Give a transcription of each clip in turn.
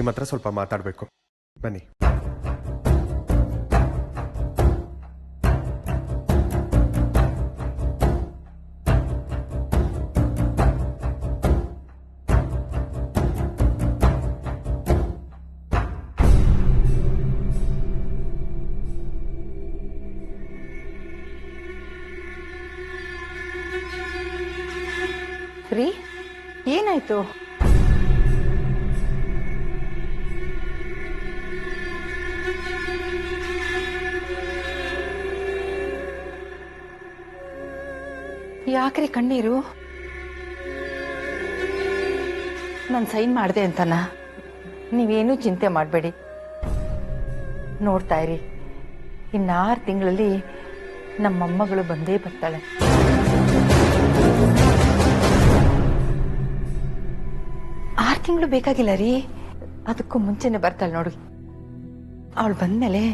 ನಿಮ್ಮ ಹತ್ರ ಸ್ವಲ್ಪ ಮಾತಾಡಬೇಕು. ಬನ್ನಿ. ರೀ, ಏನಾಯ್ತು? ಯಾಕ್ರಿ ಕಣ್ಣೀರು? ನಾನು ಸೈನ್ ಮಾಡಿದೆ ಅಂತನಾ? ನೀವೇನೂ ಚಿಂತೆ ಮಾಡಬೇಡಿ, ನೋಡ್ತಾ ಇರಿ, ಇನ್ನು 6 ತಿಂಗಳಲ್ಲಿ ನಮ್ಮ ಮೊಮ್ಮಗಳು ಬಂದೇ ಬರ್ತಾಳೆ. 6 ತಿಂಗಳು ಬೇಕಾಗಿಲ್ಲ ರೀ, ಅದಕ್ಕೂ ಮುಂಚೆನೆ ಬರ್ತಾಳೆ ನೋಡಿ. ಅವಳು ಬಂದ್ಮೇಲೆ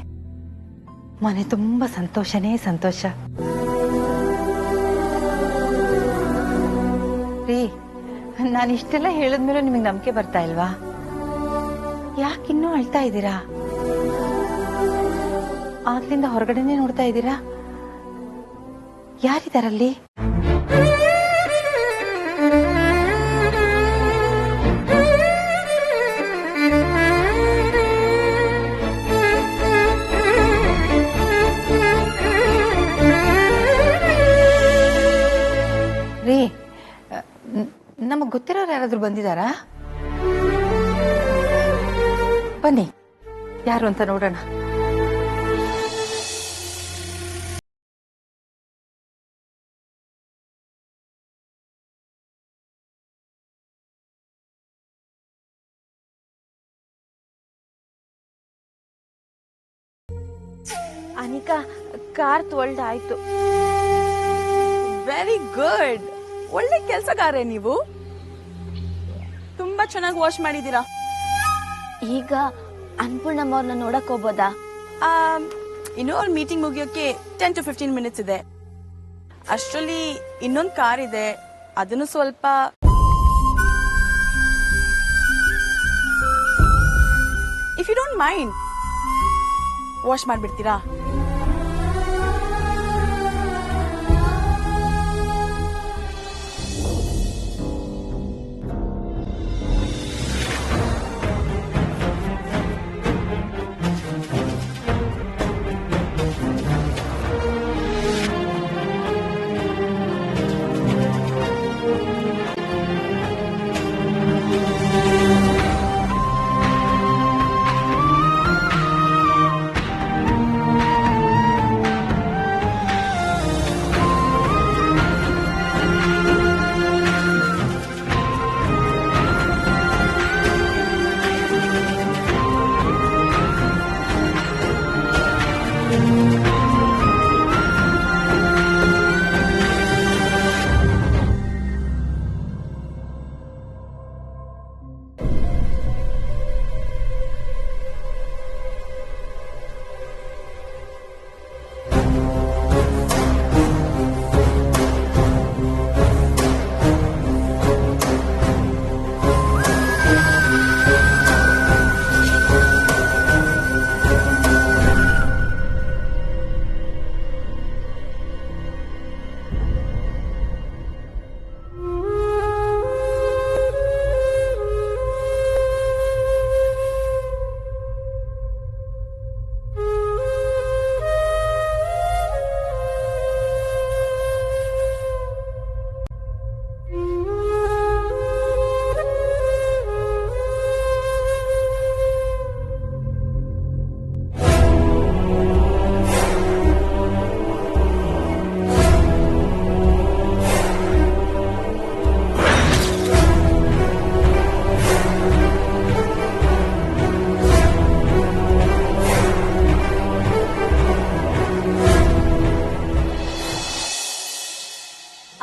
ಮನೆ ತುಂಬಾ ಸಂತೋಷನೇ ಸಂತೋಷ. ರೀ, ನಾನು ಇಷ್ಟೆಲ್ಲ ಹೇಳಿದ್ಮೇಲೆ ನಿಮಗೆ ನಂಬಿಕೆ ಬರ್ತಾ ಇಲ್ವಾ? ಯಾಕಿನ್ನೂ ಅಳ್ತಾ ಇದ್ದೀರಾ? ಆಗ್ಲಿಂದ ಹೊರಗಡೆನೆ ನೋಡ್ತಾ ಇದ್ದೀರಾ? ಯಾರಿದಾರಲ್ಲಿ? ರೀ, ನಮಗ್ ಗೊತ್ತಿರೋರು ಯಾರಾದ್ರೂ ಬಂದಿದಾರಾ? ಬನ್ನಿ, ಯಾರು ಅಂತ ನೋಡೋಣ. ಅನಿಕಾ, ಕಾರ್ ತೊಳ್ದಾಯ್ತು. ವೆರಿ ಗುಡ್, ಒಳ್ಳೆ ಕೆಲಸಗಾರೆ ನೀವು. ತುಂಬಾ ಚೆನ್ನಾಗಿ ವಾಶ್ ಮಾಡಿದೀರಾ. ಈಗ ಅನ್ಪೂರ್ಣಮ್ಮ ಅವ್ರನ್ನ ನೋಡಕ್ ಹೋಗ್ಬೋದಾ? ಇನ್ನು ಅವ್ರ ಮೀಟಿಂಗ್ ಮುಗಿಯೋಕೆ 10 to 15 ಮಿನಿಟ್ಸ್ ಇದೆ. ಅಷ್ಟರಲ್ಲಿ ಇನ್ನೊಂದು ಕಾರ್ ಇದೆ, ಅದನ್ನು ಸ್ವಲ್ಪ if you don't mind wash ಮಾಡ್ಬಿಡ್ತೀರಾ?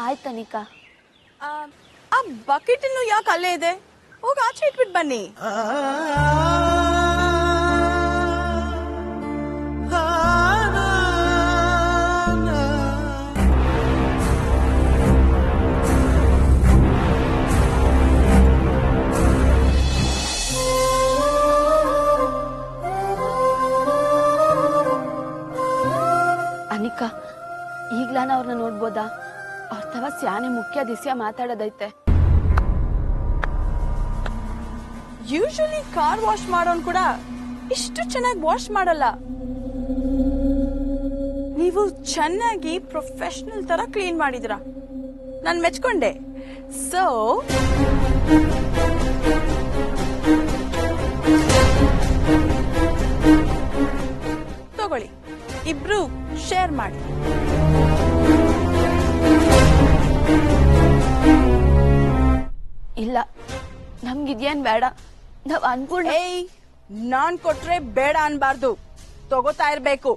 ಆಯ್ತು ಅನಿಕಾ. ಆ ಬಕೆಟ್ ಇನ್ನು ಯಾಕೆ ಅಲ್ಲೇ ಇದೆ? ಹೋಗಿ ಆಚೆ ಇಟ್ಬಿಟ್ಟು ಬನ್ನಿ. ಅಕ್ಕ ಈಗ್ಲಾನ ಅವ್ರನ್ನ ನೋಡ್ಬೋದಾ? ಅವ್ರ ತವ ಸ್ಯಾನೆ ಮುಖ್ಯ ದಿಸ್ಯ ಮಾತಾಡೋದೈತೆ. ಯೂಶಲಿ ಕಾರ್ ವಾಶ್ ಮಾಡೋನ್ ಕೂಡ ಇಷ್ಟು ಚೆನ್ನಾಗಿ ವಾಶ್ ಮಾಡಲ್ಲ. ನೀವು ಚೆನ್ನಾಗಿ ಪ್ರೊಫೆಷನಲ್ ತರ ಕ್ಲೀನ್ ಮಾಡಿದಿರ, ನಾನ್ ಮೆಚ್ಕೊಂಡೆ. ಸೊ ತಗೊಳ್ಳಿ, ಇಬ್ರು ಶೇರ್ ಮಾಡಿ. ಇಲ್ಲ, ನಮ್ಗಿದ್ಯೇನ್ ಬೇಡ. ನಾವ್ ಅನ್ಪೂರ್ಣ. ಏಯ್, ನಾನ್ ಕೊಟ್ರೆ ಬೇಡ ಅನ್ಬಾರ್ದು, ತಗೋತಾ ಇರ್ಬೇಕು.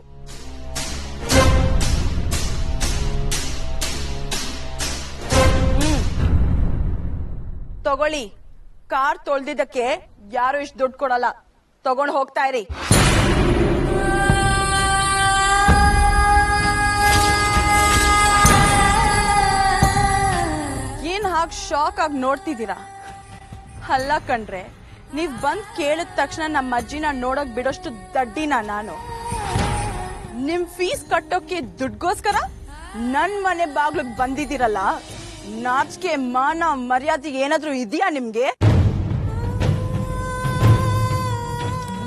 ತಗೊಳ್ಳಿ, ಕಾರ್ ತೊಳ್ದಿದ್ದಕ್ಕೆ ಯಾರು ಇಷ್ಟು ದುಡ್ಡು ಕೊಡಲ್ಲ. ತಗೊಂಡ್ ಹೋಗ್ತಾ ಇರಿ. ಏನ್ ಹಾಗೆ ಶಾಕ್ ಆಗಿ ನೋಡ್ತಿದ್ದೀರಾ? ಅಲ್ಲ ಕಣ್ರೆ, ನೀವ್ ಬಂದ್ ಕೇಳಿದ ತಕ್ಷಣ ನಮ್ಮ ಅಜ್ಜಿನ ನೋಡಕ್ ಬಿಡೋಷ್ಟು ದಡ್ಡಿನ ನಾನು? ನಿಮ್ ಫೀಸ್ ಕಟ್ಟೋಕೆ ದುಡ್ಗೋಸ್ಕರ ನನ್ ಮನೆ ಬಾಗ್ಲಿಗ್ ಬಂದಿದ್ದೀರಲ್ಲ, ನಾಚಿಕೆ ಮಾನ ಮರ್ಯಾದೆ ಏನಾದ್ರೂ ಇದೆಯಾ ನಿಮ್ಗೆ?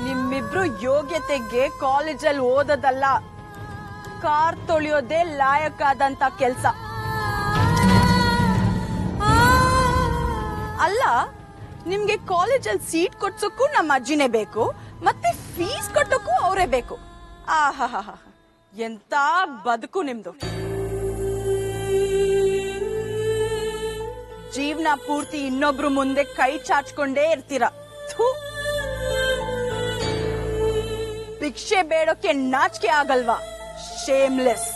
ನಿಮ್ಮಿಬ್ರು ಯೋಗ್ಯತೆಗೆ ಕಾಲೇಜಲ್ಲಿ ಓದೋದಲ್ಲ, ಕಾರ್ ತೊಳೆಯೋದೇ ಲಾಯಕ್ಕಾದಂತ ಕೆಲ್ಸ. ಅಲ್ಲ, ನಿಮ್ಗೆ ಕಾಲೇಜಲ್ಲಿ ಸೀಟ್ ಕೊಡ್ಸೋಕ್ಕೂ ನಮ್ಮ ಅಜ್ಜಿನೇ ಬೇಕು, ಮತ್ತೆ ಫೀಸ್ ಕಟ್ಟೋಕ್ಕೂ ಅವರೇ ಬೇಕು. ಆಹಾ, ಎಂತ ಬದುಕು ನಿಮ್ದು. ಜೀವನ ಪೂರ್ತಿ ಇನ್ನೊಬ್ರು ಮುಂದೆ ಕೈ ಚಾಚ್ಕೊಂಡೇ ಇರ್ತೀರ. ಥು, ಭಿಕ್ಷೆ ಬೇಡೋಕೆ ನಾಚಿಕೆ ಆಗಲ್ವಾ? ಶೇಮ್ಲೆಸ್.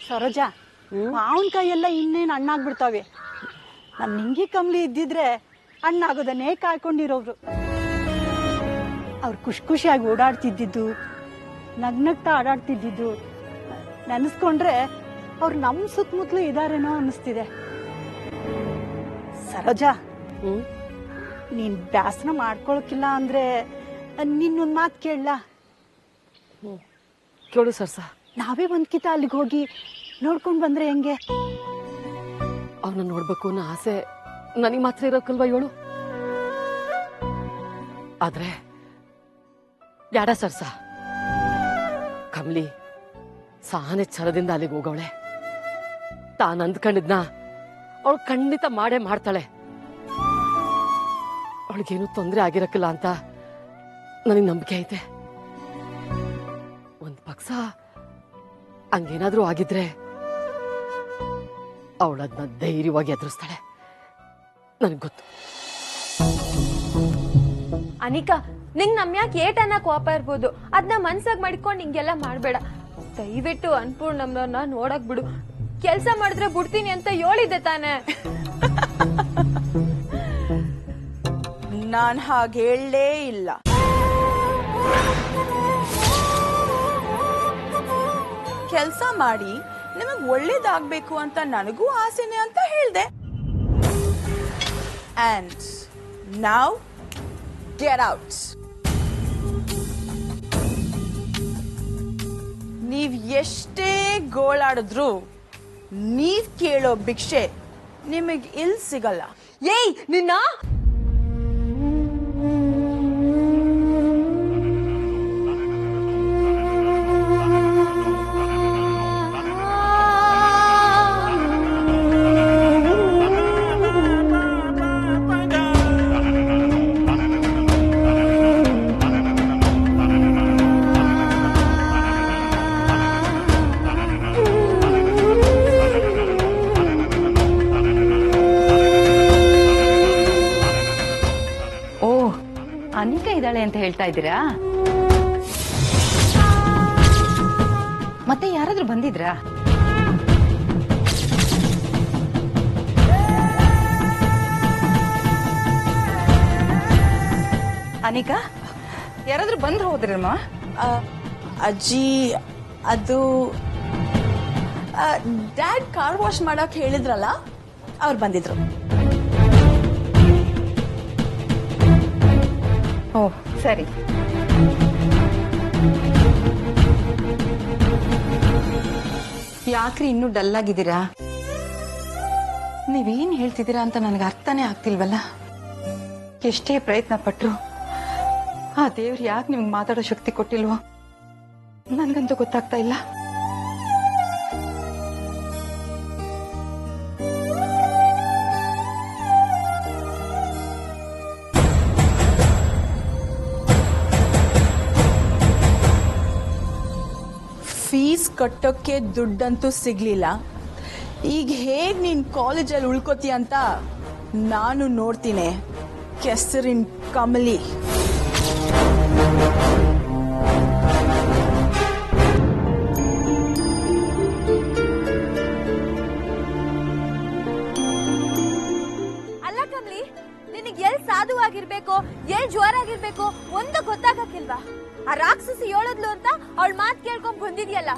ಸರೋಜಾ, ಮಾವಿನಕಾಯಿ ಇನ್ನೇನು ಹಣ್ಣಾಗ್ಬಿಡ್ತಾವೆ. ನಮ್ ನಿಂಗಿ ಕಮ್ಲಿ ಇದ್ದಿದ್ರೆ ಹಣ್ಣಾಗೋದನ್ನೇ ಕಾಯ್ಕೊಂಡಿರೋರು. ಅವ್ರು ಖುಷಿಯಾಗಿ ಓಡಾಡ್ತಿದ್ದಿದ್ದು, ನಗ್ನಗ್ತಾ ಆಡಾಡ್ತಿದ್ದಿದ್ದು ನೆನೆಸ್ಕೊಂಡ್ರೆ ಅವ್ರು ನಮ್ಮ ಸುತ್ತಮುತ್ತಲು ಇದಾರೇನೋ ಅನ್ನಿಸ್ತಿದೆ. ಸರೋಜಾ, ನೀನ್ ಬ್ಯಾಸನ ಮಾಡ್ಕೊಳಕಿಲ್ಲ ಅಂದ್ರೆ ನಿನ್ನೊಂದ್ ಮಾತು ಕೇಳಲ್ಲ? ಕೇಳು ಸರ್ಸ. ನಾವೇ ಒಂದ್ಕಿತ ಅಲ್ಲಿಗೆ ಹೋಗಿ ನೋಡ್ಕೊಂಡ್ ಬಂದ್ರೆ ಹೆಂಗೆ? ಅವನ್ನ ನೋಡ್ಬೇಕು ಅನ್ನೋ ಆಸೆ ನನಗೆ ಮಾತ್ರ ಇರೋಕಲ್ವಾ ಹೇಳು? ಆದ್ರೆ ಬ್ಯಾಡ ಸರ್ಸ. ಕಮಲಿ ಸಾನೆ ಛಲದಿಂದ ಅಲ್ಲಿಗೆ ಹೋಗವಳೆ. ತಾನು ಅಂದ್ಕೊಂಡಿದ್ನ ಅವಳು ಖಂಡಿತ ಮಾಡೇ ಮಾಡ್ತಾಳೆ. ಅವಳಿಗೇನು ತೊಂದರೆ ಆಗಿರಕ್ಕಿಲ್ಲ ಅಂತ ನನಗೆ ನಂಬಿಕೆ ಐತೆ. ಒಂದ್ ಪಕ್ಷ ಹಂಗೇನಾದ್ರೂ ಆಗಿದ್ರೆ ಅವಳದ್ನ ಧೈರ್ಯವಾಗಿ ಎದುರಿಸ್ತಾಳೆ, ನನಗೆ ಗೊತ್ತು. ಅನಿಕಾ, ನಿಂಗ್ ನಮ್ಯಾಕೆ ಏಟನ್ನ ಕೋಪ ಇರ್ಬೋದು, ಅದನ್ನ ಮನ್ಸಾಗ್ ಮಾಡ್ಕೊಂಡು ಹಿಂಗೆಲ್ಲ ಮಾಡ್ಬೇಡ. ದಯವಿಟ್ಟು ಅನ್ಪೂರ್ಣಮ್ಮನ ನೋಡಕ್ ಬಿಡು. ಕೆಲ್ಸ ಮಾಡಿದ್ರೆ ಬಿಡ್ತೀನಿ ಅಂತ ಹೇಳಿದ್ದೆ ತಾನೆ. ನಾನ್ ಹಾಗೆ ಹೇಳಲೇ ಇಲ್ಲ. ಕೆಲ್ಸ ಮಾಡಿ ನಿಮಗ್ ಒಳ್ಳೇದಾಗ್ಬೇಕು ಅಂತ ನನಗೂ ಆಸೆನೆ ಅಂತ ಹೇಳ್ದೆ. And now get out. ನೀವ್ ಎಷ್ಟೇ ಗೋಳಾಡಿದ್ರು ನೀವ್ ಕೇಳೋ ಭಿಕ್ಷೆ ನಿಮಗ್ ಇಲ್ ಸಿಗಲ್ಲ. ಏಯ್ ನಿನ್ನ ಅನಿಕಾ ಇದ್ದಾಳೆ ಅಂತ ಹೇಳ್ತಾ ಇದ್ದೀರಾ? ಮತ್ತೆ ಯಾರಾದ್ರೂ ಬಂದಿದ್ರಾ? ಅನಿಕಾ, ಯಾರಾದ್ರೂ ಬಂದ್ರು ಹೋದ್ರಮ್ಮ? ಅಜ್ಜಿ, ಅದು ಡ್ಯಾಡ್ ಕಾರ್ ವಾಶ್ ಮಾಡಕ್ ಹೇಳಿದ್ರಲ್ಲ, ಅವ್ರು ಬಂದಿದ್ರು. ಓ ಸರಿ. ಯಾಕ್ರಿ ಇನ್ನೂ ಡಲ್ ಆಗಿದ್ದೀರಾ? ನೀವೇನ್ ಹೇಳ್ತಿದ್ದೀರಾ ಅಂತ ನನಗೆ ಅರ್ಥನೇ ಆಗ್ತಿಲ್ವಲ್ಲ. ಎಷ್ಟೇ ಪ್ರಯತ್ನ ಪಟ್ರು ಆ ದೇವ್ರು ಯಾಕೆ ನಿಮ್ಗೆ ಮಾತಾಡೋ ಶಕ್ತಿ ಕೊಟ್ಟಿಲ್ವೋ ನನ್ಗಂತೂ ಗೊತ್ತಾಗ್ತಾ ಇಲ್ಲ. ಫೀಸ್ ಕಟ್ಟೋಕ್ಕೆ ದುಡ್ಡಂತೂ ಸಿಗ್ಲಿಲ್ಲ. ಈಗ ಹೇಗ್ ನೀನ್ ಕಾಲೇಜಲ್ಲಿ ಉಳ್ಕೋತಿ ಅಂತ ನಾನು ನೋಡ್ತೀನಿ. ಕೆಸರಿನ ಕಮಲಿ. ಅಲ್ಲ ಕಮಲಿ, ನಿನಗೆ ಎಲ್ ಸಾಧುವಾಗಿರ್ಬೇಕು ಎಲ್ ಜೋರಾಗಿರ್ಬೇಕು ಒಂದು ಗೊತ್ತಾಗಕ್ಕಿಲ್ವಾ? ಆ ರಾಕ್ಷಸಿ ಹೇಳದ್ಲು ಅಂತ ಅವಳ ಮಾತ್ ಕೇಳ್ಕೊಂಡ್ ಬಂದಿದ್ಯಲ್ಲ.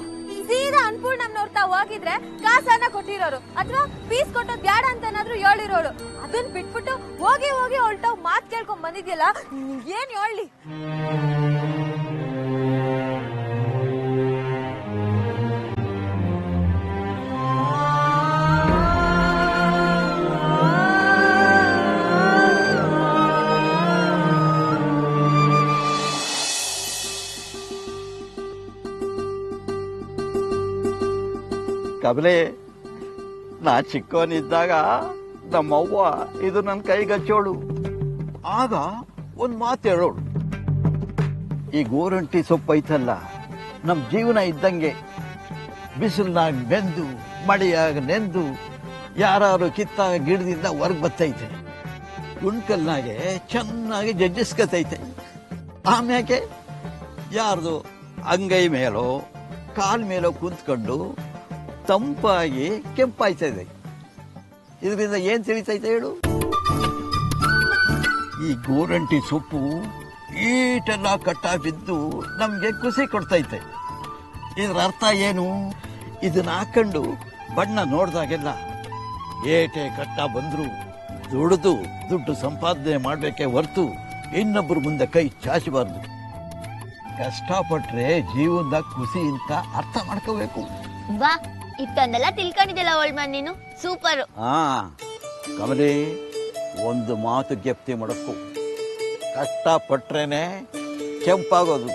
ಸೀದಾ ಅನ್ಪೂರ್ಣಮ್ನವ್ರ ತಾವ್ ಹೋಗಿದ್ರೆ ಕಾಸನ್ನ ಕೊಟ್ಟಿರೋರು ಅಥವಾ ಫೀಸ್ ಕೊಟ್ಟೋದ್ ಬ್ಯಾಡ ಅಂತನಾದ್ರೂ ಹೇಳಿರೋಳು. ಅದನ್ ಬಿಟ್ಬಿಟ್ಟು ಹೋಗಿ ಹೋಗಿ ಅವಳ್ತಾವ್ ಮಾತ್ ಕೇಳ್ಕೊಂಡ್ ಬಂದಿದ್ಯಲ್ಲ, ಏನ್ ಹೇಳಿ? ಕಮಲೆ, ನಾ ಚಿಕ್ಕವನಿದ್ದಾಗ ನಮ್ಮವ್ವ ಇದು ನನ್ನ ಕೈಗಚ್ಚೋಳು. ಆಗ ಒಂದ್ ಮಾತು ಹೇಳೋಳು, ಈ ಗೋರಂಟಿ ಸೊಪ್ಪು ಐತಲ್ಲ ನಮ್ ಜೀವನ ಇದ್ದಂಗೆ. ಬಿಸಿಲ್ನಾಗ ಬೆಂದು ಮಳೆಯಾಗ ನೆಂದು ಯಾರು ಕಿತ್ತಾಗ ಗಿಡದಿಂದ ಹೊರಗೆ ಬರ್ತೈತೆ. ಗುಂಡ್ಕಲ್ನಾಗೆ ಚೆನ್ನಾಗಿ ಜಜ್ಜಿಸ್ಕತೈತೆ. ಆಮ್ಯಾಕೆ ಯಾರ್ದು ಅಂಗೈ ಮೇಲೋ ಕಾಲ್ ಮೇಲೋ ಕುಂತ್ಕೊಂಡು ತಂಪಾಗಿ ಕೆಂಪಾಯ್ತದೆ. ಇದರಿಂದ ಏನ್ ತಿಳಿತೈತೆ ಹೇಳು? ಈ ಗೋರಂಟಿ ಸೊಪ್ಪು ಈಟೆಲ್ಲ ಕಟ್ಟ ಬಿದ್ದು ನಮ್ಗೆ ಖುಷಿ ಕೊಡ್ತೈತೆ. ಇದ್ರ ಅರ್ಥ ಏನು? ಇದನ್ನ ಹಾಕೊಂಡು ಬಣ್ಣ ನೋಡ್ದಾಗೆಲ್ಲ ಏಟೆ ಕಟ್ಟ ಬಂದ್ರು ದುಡ್ಡು ಸಂಪಾದನೆ ಮಾಡ್ಬೇಕೆ ಹೊರ್ತು ಇನ್ನೊಬ್ಬರ ಮುಂದೆ ಕೈ ಚಾಚಬಾರ್ದು. ಕಷ್ಟಪಟ್ರೆ ಜೀವನದಾಗ ಖುಷಿ ಅಂತ ಅರ್ಥ ಮಾಡ್ಕೋಬೇಕು. ಬಾ, ಇಷ್ಟೊಂದೆಲ್ಲ ತಿಳ್ಕೊಂಡಿದ್ದಲ್ಲ ಓಲ್ಡ್ ನೀನು, ಸೂಪರ್. ಕಮಲಿ, ಒಂದು ಮಾತು ಜ್ಞಪ್ತಿ ಮಾಡಕ್ಕೂ, ಕಷ್ಟಪಟ್ರೇನೆ ಕೆಂಪಾಗೋದು.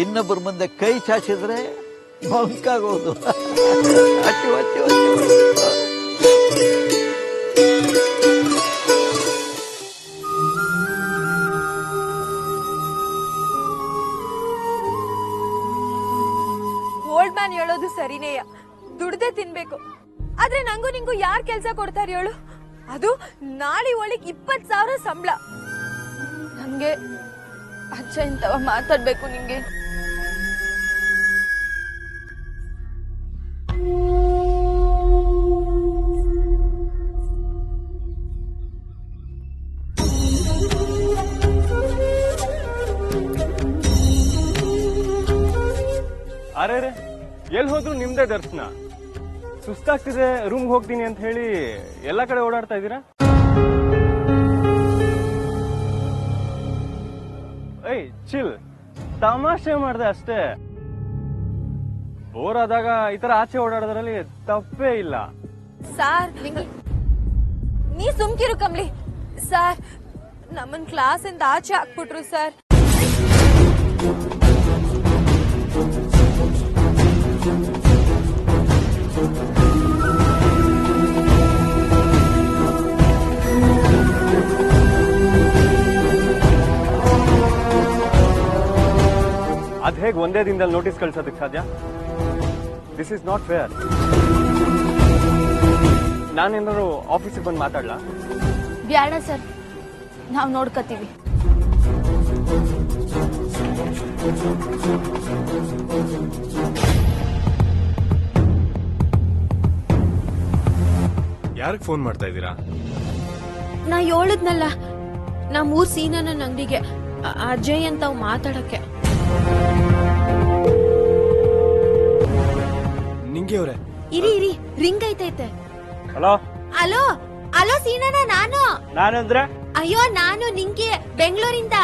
ಇನ್ನೊಬ್ಬರ ಮುಂದೆ ಕೈ ಚಾಚಿದ್ರೆ ಬಂಕಾಗೋದು. ಅಚ್ಚು ಅಚ್ಚು ಅಚ್ಚು. ಓಲ್ಡ್ ಮ್ಯಾನ್ ಹೇಳೋದು ಸರಿನೇಯ, ದುಡ್ದೇ ತಿನ್ಬೇಕು. ಆದ್ರೆ ನಂಗೂ ನಿಂಗೂ ಯಾರ್ ಕೆಲ್ಸ ಕೊಡ್ತಾರೆ ಹೇಳು? ಅದು ನಾಳೆ ಒಳಗೆ 20,000 ಸಂಬಳ. ನಮ್ಗೆ ಅಜ್ಜ ಇಂತವ ಮಾತಾಡ್ಬೇಕು ನಿಂಗೆ. ಅರೆ ಎಲ್ಲಿ ಹೋದ್ರು ನಿಮ್ದೇ ದರ್ಶನ. ಸುಸ್ತಾಗ್ತಿದೆ, ರೂಮ್ಗೆ ಹೋಗ್ತೀನಿ ಅಂತ ಹೇಳಿ ಎಲ್ಲ ಕಡೆ ಓಡಾಡ್ತಾ ಇದ್ದೀರಾ? ಏಯ್ ಚಿಲ್, ತಮಾಷೆ ಮಾಡ್ದೆ ಅಷ್ಟೇ. ಬೋರ್ ಆದಾಗ ಈ ತರ ಆಚೆ ಓಡಾಡೋದ್ರಲ್ಲಿ ತಪ್ಪೇ ಇಲ್ಲ. ಸಾರ್, ನೀ ಸುಮ್ಕಿರು ಕಮ್ಲಿ. ಸಾರ್, ನಮ್ಮನ್ ಕ್ಲಾಸಿಂದ ಆಚೆ ಹಾಕ್ಬಿಟ್ರು ಸರ್. ಅದ್ ಹೇಗೆ ಒಂದೇ ದಿನದಲ್ಲಿ ನೋಟಿಸ್ ಕಳ್ಸೋದಕ್ಕೆ ಸಾಧ್ಯ? This is not fair. ನಾನೇನಾದ್ರು ಆಫೀಸಿಗೆ ಬಂದು ಮಾತಾಡ್ಲಾ? ಬ್ಯಾಡ ಸರ್, ನಾವು ನೋಡ್ಕೋತೀವಿ. ಯಾರಿಗೆ ಫೋನ್ ಮಾಡ್ತಾ ಇದ್ದೀರಾ? ನಾ ಹೇಳಿದ್ನಲ್ಲ, ನಮ್ಮೂರ್ ಸೀನನ ಅಂಗಡಿಗೆ ಅಜಯ್ ಅಂತ ಮಾತಾಡಕ್ಕೆ. ನಿಂಗೆ ಅವ್ರೆ? ಇರಿ ಇರಿ, ರಿಂಗ್ ಐತೈತೆ. ಹಲೋ ಹಲೋ ಹಲೋ, ಸೀನನ ನಾನು. ನಾನಂದ್ರೆ ಅಯ್ಯೋ ನಾನು ನಿಂಗೆ ಬೆಂಗಳೂರಿಂದ.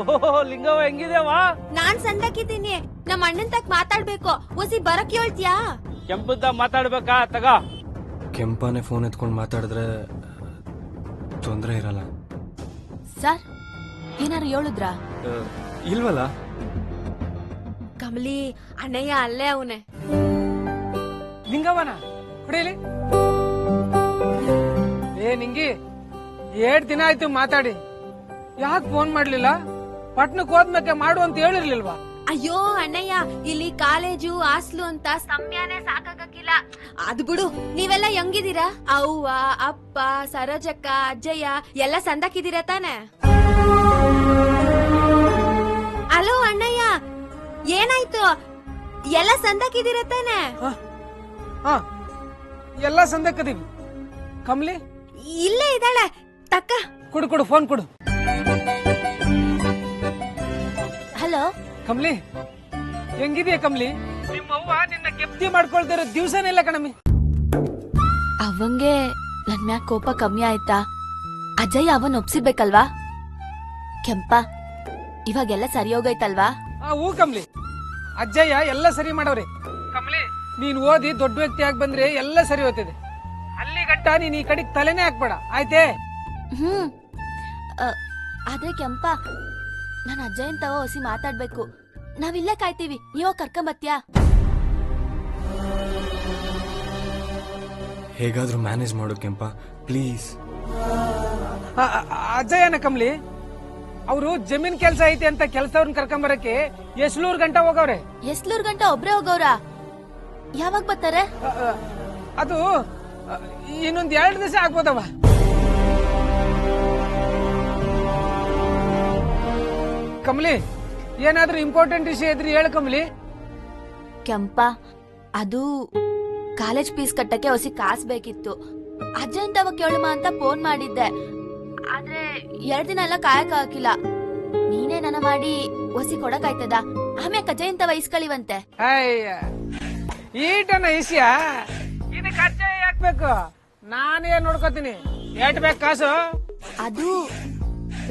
ಓಹೋ ಲಿಂಗವ್ವ ಹೆಂಗಿದೇವಾ? ನಾನ್ ಸಂದಕಿದ್ದೀನಿ. ನಮ್ಮ ಅಣ್ಣನ್ ತಕ್ ಮಾತಾಡ್ಬೇಕು. ಒಸಿ ಬರಕ್ ಹೇಳ್ತೀಯಾ? ಕೆಂಪದ್ದ ಮಾತಾಡ್ಬೇಕಾ? ತಗ. ಕೆಂಪನೇ ಫೋನ್ ಎತ್ಕೊಂಡು ಮಾತಾಡಿದ್ರೆ ತೊಂದ್ರೆ ಇರಲ್ಲ. ಸರ್ ಏನಾರು ಹೇಳಿದ್ರಾ? ಇಲ್ವಲ್ಲ. ಕಮಲಿ ಅಣ್ಣಯ್ಯ ಅಲ್ಲೇ ಅವನೇ. ಲಿಂಗವ್ವನ ಹೊಡೀಲಿ. ನಿಂಗಿ 2 ದಿನ ಆಯ್ತು ಮಾತಾಡಿ, ಯಾಕೆ ಫೋನ್ ಮಾಡ್ಲಿಲ್ಲ? ಪಟ್ನಕ್ ಹೋದ್ಮೇಲೆ ಮಾಡು ಅಂತ ಹೇಳಿರ್ಲಿಲ್ವಾ? ಅಯ್ಯೋ ಅಣ್ಣಯ್ಯ, ಇಲ್ಲಿ ಕಾಲೇಜು ಹಾಸ್ಲು ಅಂತ ಸಮಯನೇ ಸಾಕಾಗಕ್ಕಿಲ್ಲ. ಅದ್ ಬಿಡು, ನೀವೆಲ್ಲ ಹೆಂಗಿದ್ದೀರಾ? ಅವ್ವ ಅಪ್ಪ ಸರೋಜಕ್ಕ ಅಜ್ಜಯ್ಯ ಎಲ್ಲ ಸಂದಕಿದ್ದೀರಾ ತಾನೆ? ಅಲೋ ಅಣ್ಣಯ್ಯ, ಏನಾಯ್ತು? ಎಲ್ಲ ಸಂದಕಿದ್ದೀರಾ ತಾನೆ? ಎಲ್ಲ ಸಂದಕ್ಕದೀವಿ. ಕಮ್ಲಿ ಇಲ್ಲೇ ಇದ್ದಾಳೆ. ತಕ್ಕ ಕೊಡು ಫೋನ್ ಕೊಡು. ಹಲೋ ಕಮ್ಲಿ ಹೆಂಗಿದೆಯಾ ಕಮ್ಲಿ? ನಿಮ್ಮವ್ವ ನಿನ್ನ ಗೆಪ್ತಿ ಮಾಡ್ಕೊಳ್ತಿರೋ ದಿವ್ಸನೇ ಇಲ್ಲ ಕಣಮ್ಮಿ. ಅವಂಗೆ ನನ್ ಮ್ಯಾಗ ಕೋಪ ಕಮ್ಮಿ ಆಯ್ತಾ? ಅಜಯ್ ಅವನ್ ಒಪ್ಸಿರ್ಬೇಕಲ್ವಾ? ಕೆಂಪ ಇವಾಗೆಲ್ಲ ಸರಿ ಹೋಗೈತಲ್ವಾ? ಹೂ ಕಮ್ಲಿ, ಅಜ್ಜಯ್ಯ ಎಲ್ಲ ಸರಿ ಮಾಡವ್ರಿ. ಕಮ್ಲಿ ನೀನ್ ಓದಿ ದೊಡ್ಡ ವ್ಯಕ್ತಿ ಆಗಿ ಬಂದ್ರೆ ಎಲ್ಲ ಸರಿ ಹೋಗ್ತದೆ. ಅಲ್ಲಿ ಗಂಟ ನೀನ್ ಈ ಕಡೆಗೆ ತಲೆನೇ ಹಾಕ್ಬೇಡ, ಆಯ್ತೇ? ಅದೇ ಕೆಂಪ, ನಾನ್ ಅಜ್ಜಯ್ಯನ್ ತವ ಹೊಸಿ ಮಾತಾಡ್ಬೇಕು. ನಾವಿಲ್ಲೇ ಕಾಯ್ತೀವಿ, ನೀವ ಕರ್ಕೊಂಬತ್ಯಾ? ಹೇಗಾದ್ರೂ ಮ್ಯಾನೇಜ್ ಮಾಡು ಕೆಂಪ, ಪ್ಲೀಸ್. ಅಜ್ಜಯ್ಯನ ಕಮ್ಲಿ, ಅವರು ಜಮೀನ್ ಕೆಲ್ಸ ಐತಿ ಅಂತ ಕೆಲ್ಸವ್ರನ್ನ ಕರ್ಕೊಂಬರಕ್ಕೆ ಎಸ್ಲೂರ್ ಗಂಟ ಹೋಗವ್ರೆ. ಎಸ್ಲೂರ್ ಗಂಟ ಒಬ್ರೇ ಹೋಗವ್ರ? ಯಾವಾಗ ಬರ್ತಾರೆ? ಅದು ಇನ್ನೊಂದ್ 2 ದಿವಸ ಆಗ್ಬೋದವ. ಕಮ್ಲಿ ಏನಾದ್ರೂ ಇಂಪಾರ್ಟೆಂಟ್ ವಿಷಯ ಇದ್ರಿ ಹೇಳು ಕಮ್ಲಿ. ಕೆಂಪ, ಅದು ಕಾಲೇಜ್ ಫೀಸ್ ಕಟ್ಟಕ್ಕೆ ಹೊಸಿ ಕಾಸ್ ಬೇಕಿತ್ತು. ಅಜ್ಜನ್ ತವ ಕೇಳುಮ ಅಂತ ಫೋನ್ ಮಾಡಿದ್ದೆ, ಆದ್ರೆ 2 ದಿನ ಎಲ್ಲ ಕಾಯಕ್ ಹಾಕಿಲ್ಲ. ನೀನೇ ನನ್ನ ಮಾಡಿ ಹೊಸಿ ಕೊಡಕಾಯ್ತದ? ಆಮ್ಯಾಕ ಅಜ್ಜಯನ್ ತವ ಇಸ್ಕಳಿವಂತೆ. ಈಟನ ಇಸ್ಯ ಇದಕ್ಕೆ ಅಜ್ಜಯ್ಯ ಹಾಕ್ಬೇಕು, ನಾನೇ ನೋಡ್ಕೋತೀನಿ. ಎಟ್ ಬೇಕು ಕಾಸು? ಅದು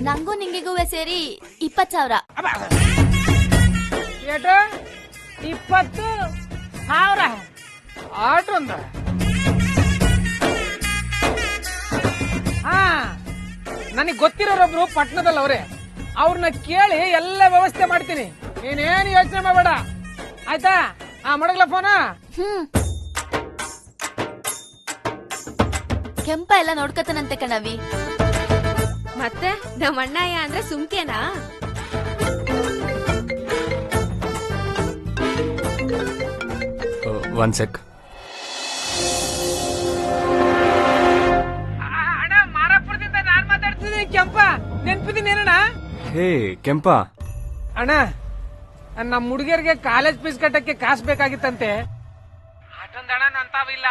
ನಂಗೂ ನಿಂಗಿಗೂ ಸೇರಿ 20,000. ಏಟು 20,000 ಆಟೊಂದ? ನನಗ್ ಗೊತ್ತಿರೋರೊಬ್ರು ಪಟ್ಟಣದಲ್ಲಿ ಅವ್ರೆ, ಅವ್ರನ್ನ ಕೇಳಿ ಎಲ್ಲ ವ್ಯವಸ್ಥೆ ಮಾಡ್ತೀನಿ. ನೀನೇನು ಯೋಚನೆ ಮಾಡಬೇಡ, ಆಯ್ತಾ? ಮಾಡಗ್ಲ ಫೋನ. ಕೆಂಪ ಎಲ್ಲ ನೋಡ್ಕತಾನಂತೆ ಕಣವಿ. ಮತ್ತೆ ನಮ್ಮ ಅಣ್ಣಯ್ಯ ಅಂದ್ರೆ ಸುಮ್ಕೆನಾ? ಒಂದ್ ಸೆಕ್. ಅಣ್ಣ ಮಾರಾಪುರದಿಂದ ನಾನ್ ಮಾತಾಡ್ತಿದ್ದೀನಿ. ಕೆಂಪ ನೆನ್ಪಿದ್ದೀನಿ ಏನಣ್ಣ? ಹೇ ಕೆಂಪ. ಅಣ್ಣ, ನಮ್ಮ ಹುಡುಗಿಯರಿಗೆ ಕಾಲೇಜ್ ಫೀಸ್ ಕಟ್ಟಕ್ಕೆ ಕಾಸು ಬೇಕಾಗಿತ್ತಂತೆ. ಅಷ್ಟೊಂದಣ ನನ್ ತಾವಿಲ್ಲ,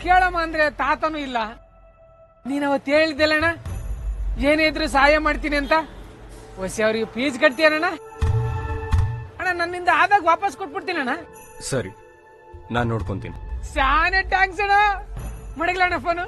ಕೇಳಮ್ಮ ಅಂದ್ರೆ ತಾತನೂ ಇಲ್ಲ. ನೀನ್ ಅವತ್ತು ಹೇಳಿದ್ದೆಲ್ಲಣ್ಣ, ಏನೇ ಇದ್ರು ಸಹಾಯ ಮಾಡ್ತೀನಿ ಅಂತ. ಹೊಸಿ ಅವ್ರಿಗೆ ಫೀಸ್ ಕಟ್ತೀಯಣ್ಣ? ಅಣ್ಣ ನನ್ನಿಂದ ಆದಾಗ ವಾಪಸ್ ಕೊಟ್ಬಿಡ್ತೀನಣ್ಣ. ಸರಿ, ನಾನ್ ನೋಡ್ಕೊಂತೀನಿ. ಶಾನೆ ಟ್ಯಾಂಕ್ಸ್ ಅಣ್ಣ. ಮಡಗ್ಲಣ್ಣ ಫೋನು.